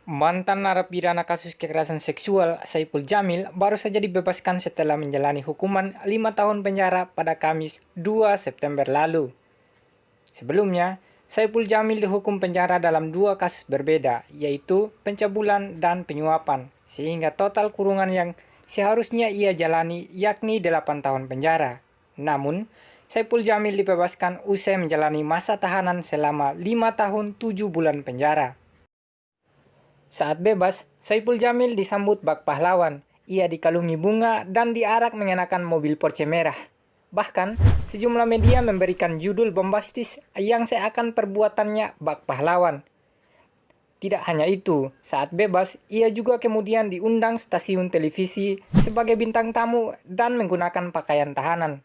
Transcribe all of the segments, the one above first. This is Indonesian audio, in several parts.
Mantan narapidana kasus kekerasan seksual Saipul Jamil baru saja dibebaskan setelah menjalani hukuman 5 tahun penjara pada Kamis 2 September lalu. Sebelumnya, Saipul Jamil dihukum penjara dalam 2 kasus berbeda, yaitu pencabulan dan penyuapan, sehingga total kurungan yang seharusnya ia jalani yakni 8 tahun penjara. Namun, Saipul Jamil dibebaskan usai menjalani masa tahanan selama 5 tahun 7 bulan penjara. Saat bebas, Saipul Jamil disambut bak pahlawan. Ia dikalungi bunga dan diarak mengenakan mobil Porsche merah. Bahkan, sejumlah media memberikan judul bombastis yang seakan perbuatannya bak pahlawan. Tidak hanya itu, saat bebas, ia juga kemudian diundang stasiun televisi sebagai bintang tamu dan menggunakan pakaian tahanan.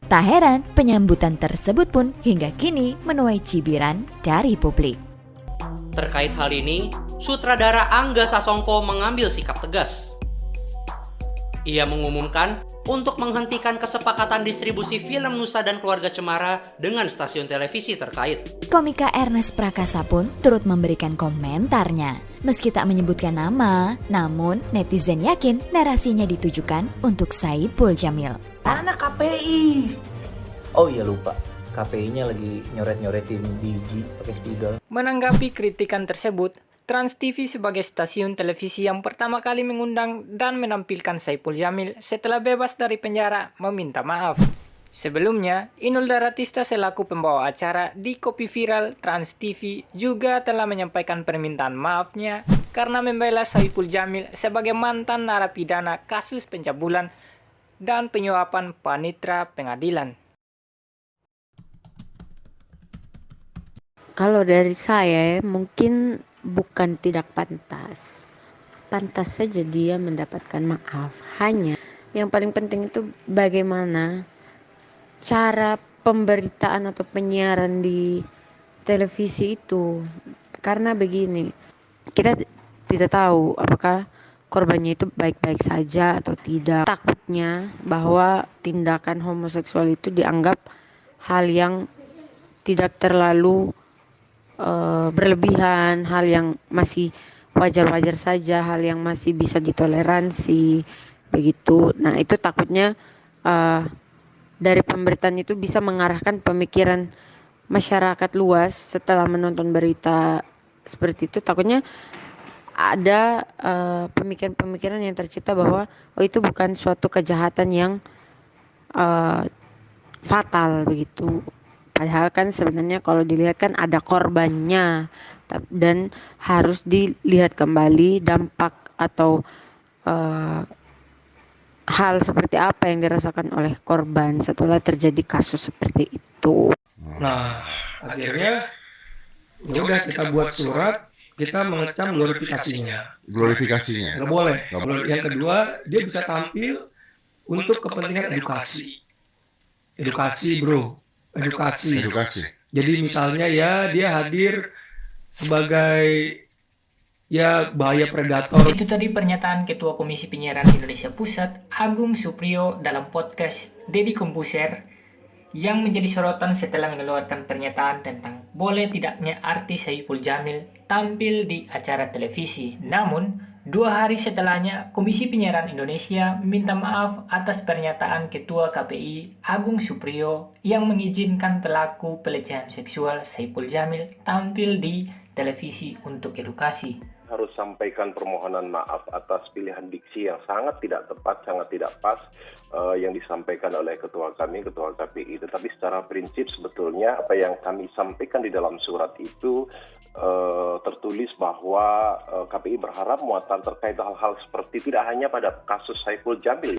Tak heran, penyambutan tersebut pun hingga kini menuai cibiran dari publik. Terkait hal ini, sutradara Angga Sasongko mengambil sikap tegas. Ia mengumumkan untuk menghentikan kesepakatan distribusi film Nusa dan Keluarga Cemara dengan stasiun televisi terkait. Komika Ernest Prakasa pun turut memberikan komentarnya. Meski tak menyebutkan nama, namun netizen yakin narasinya ditujukan untuk Saipul Jamil. Anak KPI. Oh iya lupa, KPI-nya lagi nyoret-nyoretin biji pakai spidol. Menanggapi kritikan tersebut, Trans TV sebagai stasiun televisi yang pertama kali mengundang dan menampilkan Saipul Jamil setelah bebas dari penjara meminta maaf. Sebelumnya, Inul Daratista selaku pembawa acara di Kopi Viral Trans TV juga telah menyampaikan permintaan maafnya karena membela Saipul Jamil sebagai mantan narapidana kasus pencabulan dan penyuapan panitera pengadilan. Kalau dari saya mungkin bukan tidak pantas. Pantas saja dia mendapatkan maaf. Hanya yang paling penting itu bagaimana cara pemberitaan atau penyiaran di televisi itu. Karena begini, kita tidak tahu apakah korbannya itu baik-baik saja atau tidak. Takutnya bahwa tindakan homoseksual itu dianggap hal yang tidak terlalu berlebihan, hal yang masih wajar-wajar saja, hal yang masih bisa ditoleransi, begitu. Nah itu takutnya dari pemberitaan itu bisa mengarahkan pemikiran masyarakat luas setelah menonton berita seperti itu. Takutnya ada pemikiran-pemikiran yang tercipta bahwa itu bukan suatu kejahatan yang fatal begitu. Padahal kan sebenarnya kalau dilihat kan ada korbannya dan harus dilihat kembali dampak atau hal seperti apa yang dirasakan oleh korban setelah terjadi kasus seperti itu. Nah, akhirnya ya udah kita buat surat, kita mengecam glorifikasinya. Nggak boleh. Yang kedua, dia bisa tampil untuk kepentingan edukasi. Edukasi, bro. Edukasi. Jadi misalnya ya dia hadir sebagai ya bahaya predator. Itu tadi pernyataan Ketua Komisi Penyiaran Indonesia Pusat, Agung Supriyo dalam podcast Deddy Kompuser yang menjadi sorotan setelah mengeluarkan pernyataan tentang boleh tidaknya artis Saipul Jamil tampil di acara televisi. Namun, 2 hari setelahnya, Komisi Penyiaran Indonesia meminta maaf atas pernyataan Ketua KPI Agung Supriyo yang mengizinkan pelaku pelecehan seksual Saipul Jamil tampil di televisi untuk edukasi. Harus sampaikan permohonan maaf atas pilihan diksi yang sangat tidak tepat, sangat tidak pas yang disampaikan oleh Ketua kami, Ketua KPI. Tetapi secara prinsip sebetulnya apa yang kami sampaikan di dalam surat itu tertulis bahwa KPI berharap muatan terkait hal-hal seperti tidak hanya pada kasus Saipul Jamil